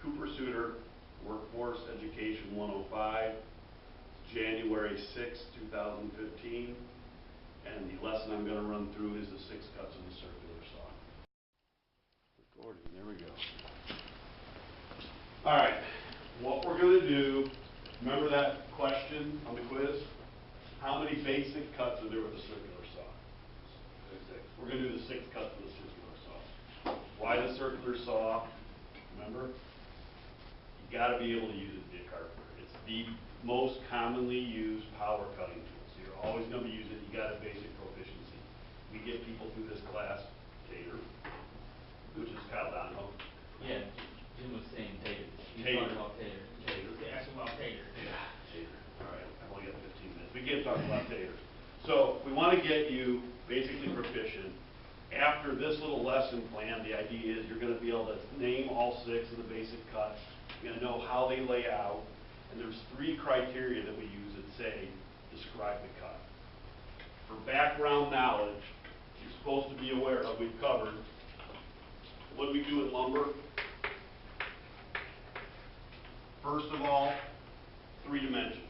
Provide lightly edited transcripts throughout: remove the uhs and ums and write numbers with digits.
Cooper Suter, Workforce Education 105, January 6, 2015. And the lesson I'm going to run through is the 6 cuts of the circular saw. Recording, there we go. All right, what we're going to do, remember that question on the quiz? How many basic cuts are there with a circular saw? 6. We're going to do the 6 cuts of the circular saw. Why the circular saw? Remember, you got to be able to use it to be a carpenter. It's the most commonly used power cutting tool. So you're always going to be using it. You got a basic proficiency. We get people through this class, Tater, which is Kyle Donahoe. Yeah, Jim was saying Tater. He's Tater. talking about Tater. Ask him about Tater. Yeah, Tater. All right, I've only got 15 minutes. We can't talk about Tater. So we want to get you basically proficient. After this little lesson plan, the idea is you're going to be able to name all 6 of the basic cuts. You're going to know how they lay out. And there's 3 criteria that we use that say, describe the cut. For background knowledge, you're supposed to be aware of, we've covered, what do we do in lumber? First of all, 3 dimensions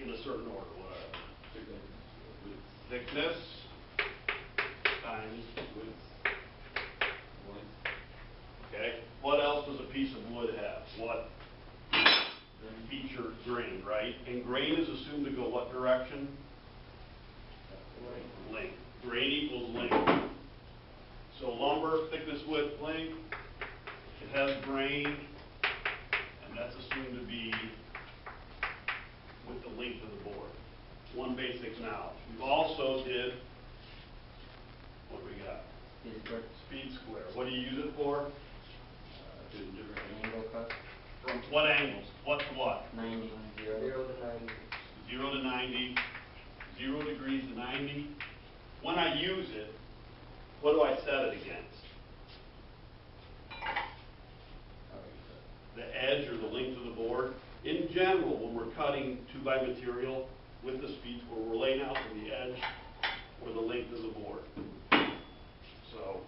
in a certain order, whatever. Thickness times width. Okay. What else does a piece of wood have? What feature? Grain, right? And grain is assumed to go what direction? Length. Grain equals length. So lumber, thickness, width, length. It has grain, and that's assumed to be with the length of the board. One basic knowledge. We've also did, what do we got? Speed square. Speed square. What do you use it for? Different angle cut. From what angles? What to what? 90. 0 to 90. 0 to 90. 0 degrees to 90. When I use it, what do I set it against? The edge or the length of the board. In general, when we're cutting 2x material with the speed square, we're laying out from the edge or the length of the board. So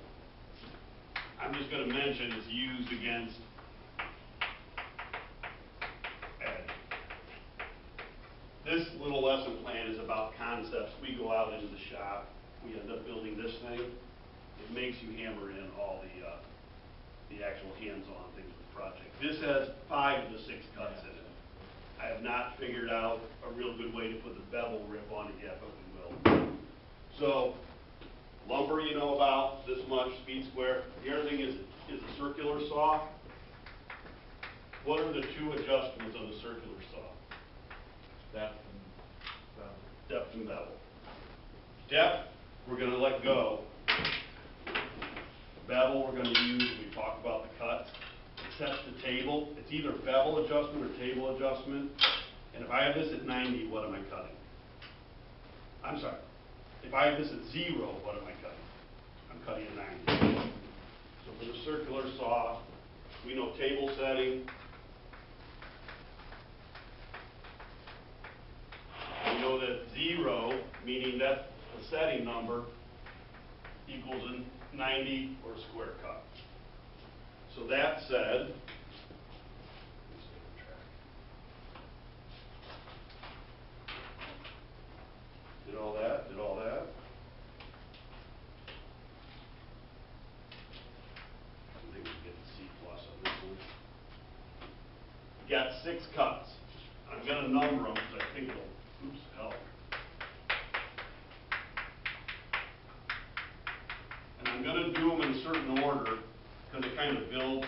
I'm just going to mention it's used against edge. This little lesson plan is about concepts. We go out into the shop, we end up building this thing. It makes you hammer in all the actual hands-on things with the project. This has 5 of the 6 cuts in it. I have not figured out a real good way to put the bevel rip on it yet, but we will. So lumber you know about, this much, speed square. The other thing is a circular saw. What are the 2 adjustments on the circular saw? Depth and bevel. Depth and bevel. Depth, we're going to let go. Bevel, we're going to use, we talk about the cut. It sets the table. It's either bevel adjustment or table adjustment. And if I have this at 90, what am I cutting? I'm sorry. If I have this at 0, what am I cutting? I'm cutting at 90. So for the circular saw, we know table setting. We know that 0, meaning that's the setting number, equals a 90 or a square cut. So that said, did all that. I think we can get the C+ on this one. Got 6 cuts. I'm going to number them because I think it'll, help. And I'm going to do them in a certain order because it kind of builds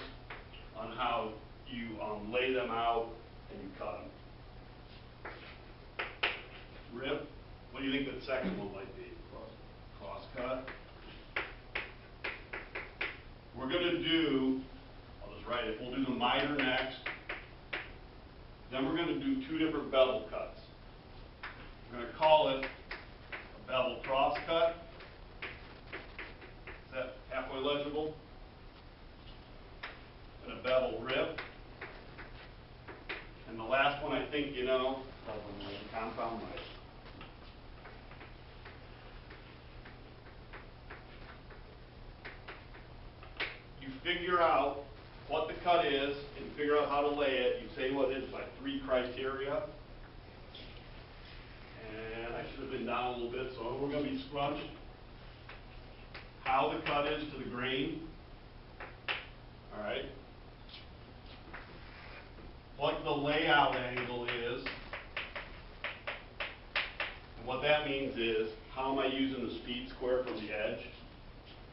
on how you lay them out and you cut them. Rip, what do you think the second one might be? Cross cut. We're going to do, I'll just write it, we'll do the miter next. Then we're going to do 2 different bevel cuts. We're going to call it a bevel cross cut. Is that halfway legible? And a bevel rip. And the last one I think you know, compound miter. You figure out what the cut is, and figure out how to lay it, you say what is by 3 criteria. And I should have been down a little bit, so we're going to be scrunched. How the cut is to the grain. All right. What the layout angle is. And what that means is, how am I using the speed square from the edge?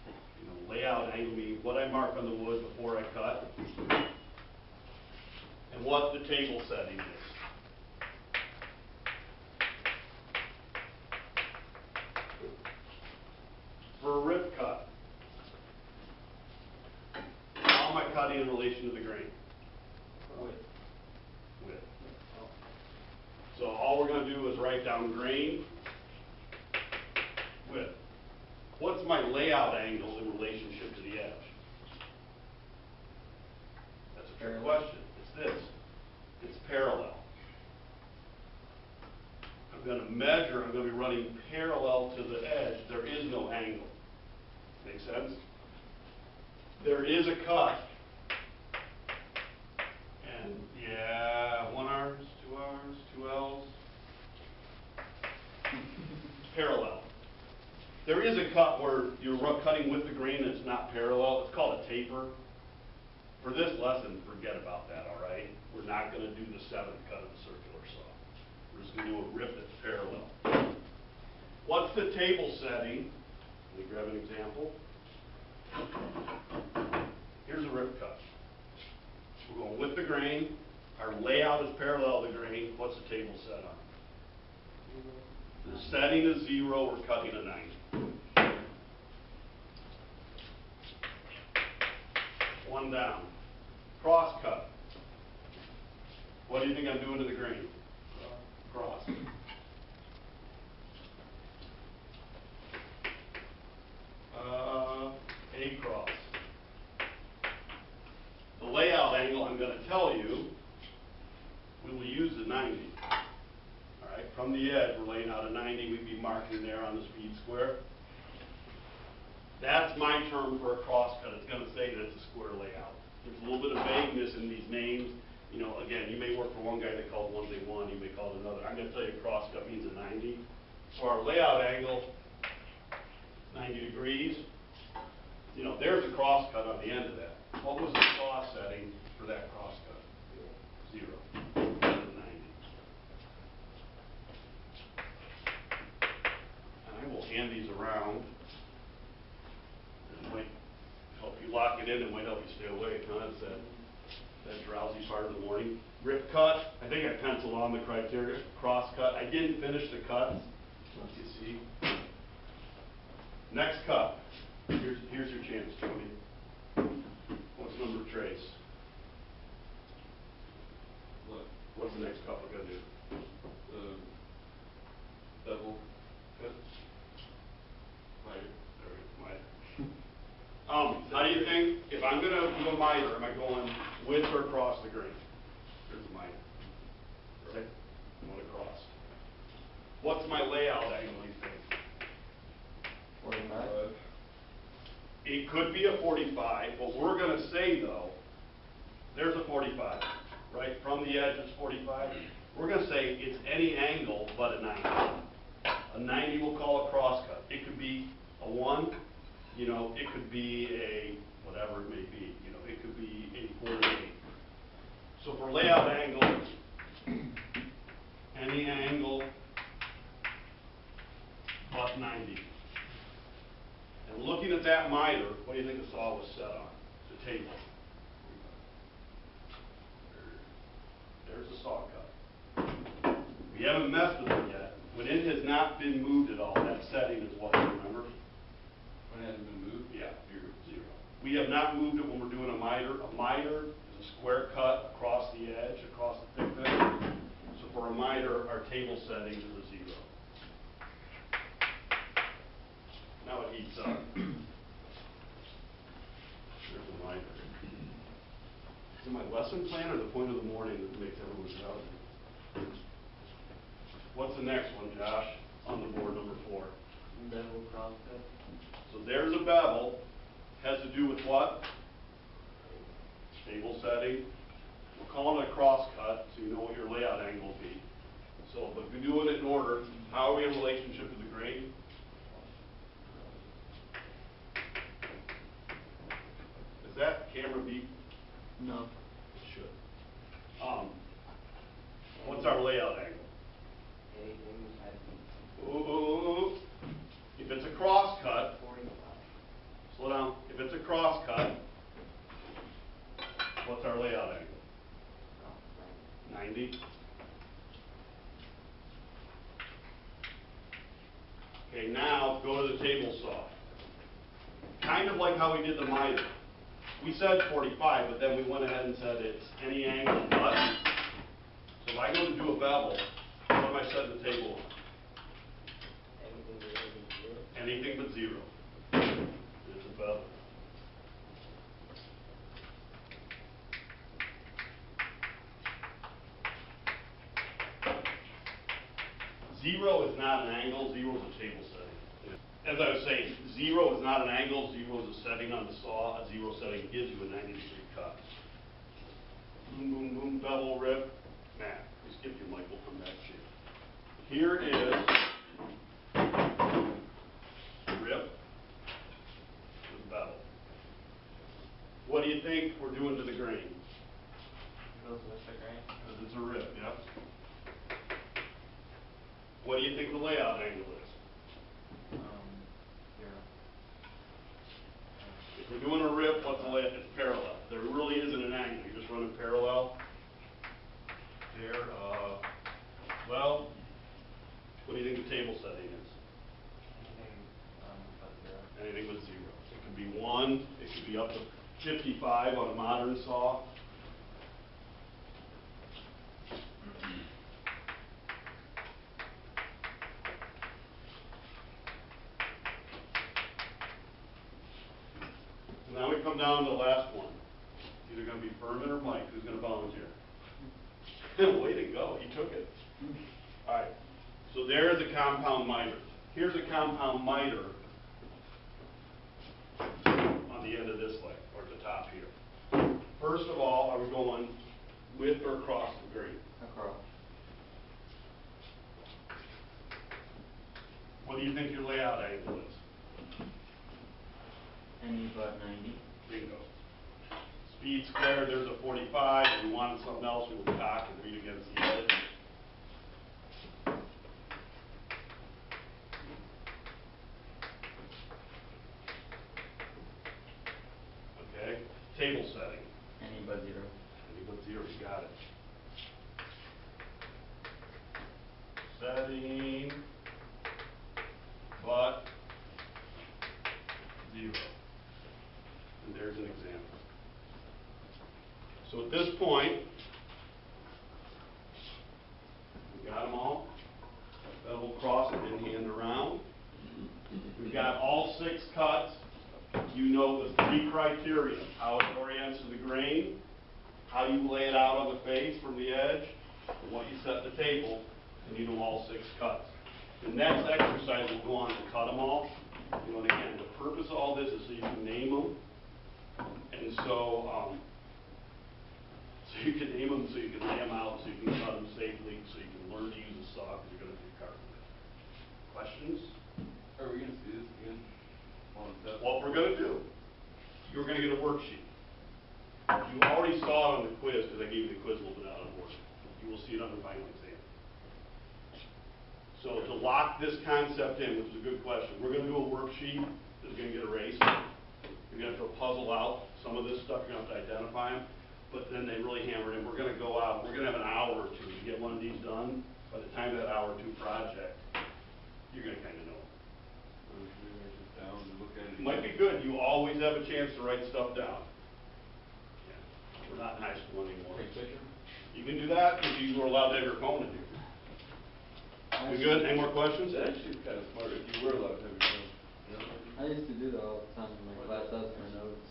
You know, layout angle means what I mark on the wood before I cut. And what the table setting is. For a rip cut, how am I cutting in relation to the grain? Width. So all we're going to do is write down grain, width. What's my layout angle in relationship to the edge? That's a fair question. It's this. It's parallel. I'm going to measure, I'm going to be running parallel to the edge. There is no angle. Make sense? There is a cut. And yeah, 1 R's, 2 R's, 2 L's. Parallel. There is a cut where you're cutting with the grain and it's not parallel. It's called a taper. For this lesson, forget about that, all right? We're not going to do the 7th cut of the circular saw. We're just going to do a rip that's parallel. What's the table setting? Let me grab an example. Here's a rip cut. We're going with the grain. Our layout is parallel to the grain. What's the table set on? The setting is 0. We're cutting a 90. 1 down. Cross cut. What do you think I'm doing to the grain? Cross. A cross. The layout angle, I'm going to tell you, we will use the 90. All right, from the edge, we're laying out a 90. We'd be marking there on the speed square. That's my term for a cross cut. It's going to say that it's a square layout. There's a little bit of vagueness in these names. You know, again, you may work for one guy that called one thing one, you may call it another. I'm going to tell you a cross cut means a 90. So our layout angle, 90 degrees. You know, there's a cross cut on the end of that. What was the saw setting for that cross cut? 0. 90. And I will hand these around. It might help you lock it in. It might help you stay awake. Huh? It's that drowsy part of the morning. Rip cut. I think I penciled on the criteria. Cross cut. I didn't finish the cuts. Let you see. Next cut. Here's your chance, Tony. What's number of trace? What's the next cut we're going to do? Bevel. Good. Miter. There we go. Miter. How do you think, if I'm going to do a miter, am I going with or across the grain? There's a miter. Right? I'm going across. What's my layout angle, you think? 45. It could be a 45. What we're going to say, though, there's a 45, right? From the edge, it's 45. We're going to say it's any angle but a 90. A 90 we'll call a cross cut. It could be a 1, you know, it could be a whatever it may be, you know, it could be a 48. So for layout angle, any angle but 90. And looking at that miter, what do you think the saw was set on? The table. There's the saw cut. We haven't messed with it yet. When it has not been moved at all, that setting is what, remember? When it hasn't been moved? Yeah, 0. We have not moved it when we're doing a miter. A miter is a square cut across the edge, across the thickness. So for a miter, our table setting is a 0. Now it heats up. There's a miter. Is it my lesson plan or the point of the morning that makes everyone drowsy? What's the next one, Josh, on the board, number 4? Bevel cross cut. So there's a bevel. Has to do with what? table setting. We're calling it a cross cut, so you know what your layout angle will be. So, but if we do it in order, how are we in relationship to the grade? Is that camera beep? No. It should. What's our layout angle? Ooh, if it's a cross cut, 45. slow down. If it's a cross cut, what's our layout angle? 90. Okay, now go to the table saw. Kind of like how we did the miter. We said 45, but then we went ahead and said it's any angle but. So if I go to do a bevel, what am I setting the table on? Anything but 0. It's a bevel. Zero is not an angle, 0 is a table setting. As I was saying, 0 is not an angle, 0 is a setting on the saw. A 0 setting gives you a 90-degree cut. Boom, boom, boom, bevel, rip. Matt, we skipped you, Mike, we'll come back to you. Here is rip and bevel. What do you think we're doing to the grain? Goes with the grain. Because it's a rip, yep. What do you think the layout angle is? 0. If we're doing a rip, what's the layout? It's parallel. There really isn't an angle. You're just running parallel. There. Well, what do you think the table setting is? Anything but 0. Anything but 0. It could be 1. It could be up to 55 on a modern saw. Now we come down to the last one. It's either going to be Furman or Mike. Who's going to volunteer? Way to go. He took it. All right. So there's a compound miter. Here's a compound miter on the end of this leg, or at the top here. First of all, are we going with or across the grain? Across. What do you think your layout angle is? Any but 90. Bingo. Speed squared, there's a 45. If we wanted something else, we would cock and read against the edge. Okay. Table setting. Any but 0. Any but 0, you got it. Setting, but 0. And there's an example. So at this point, we got them all. Bevel cross and hand around. We've got all 6 cuts. You know the 3 criteria: how it orients to the grain, how you lay it out on the face from the edge, and what you set the table, and you know all 6 cuts. The next exercise will go on to cut them all. You know, and again, the purpose of all this is so you can name them, and so you can name them, so you can lay them out, so you can cut them safely, so you can learn to use a saw because you're going to do carpentry. Questions? Are we going to see this again? What we're going to do, you're going to get a worksheet. You already saw it on the quiz because I gave you the quiz a little bit out of order. You will see it on the final exam. So to lock this concept in, which is a good question, we're going to do a worksheet that's going to get erased. You're going to have to puzzle out some of this stuff. You're going to have to identify them. But then they really hammer it in. We're going to go out. We're going to have an hour or 2 to get one of these done. By the time of that hour or 2 project, you're going to kind of know. It might be good. You always have a chance to write stuff down. Yeah. We're not in high school anymore. You can do that if you were allowed to have your phone in here. We good? Any more questions? It's actually kind of smart if you were allowed to have your phone. You know? I used to do that all the time in my class. That's my notes.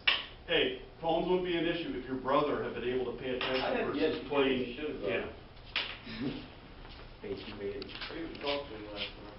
Hey, phones wouldn't be an issue if your brother had been able to pay attention I had versus yet to playing. should have. Yeah. Face invaded. I even talked to him last night.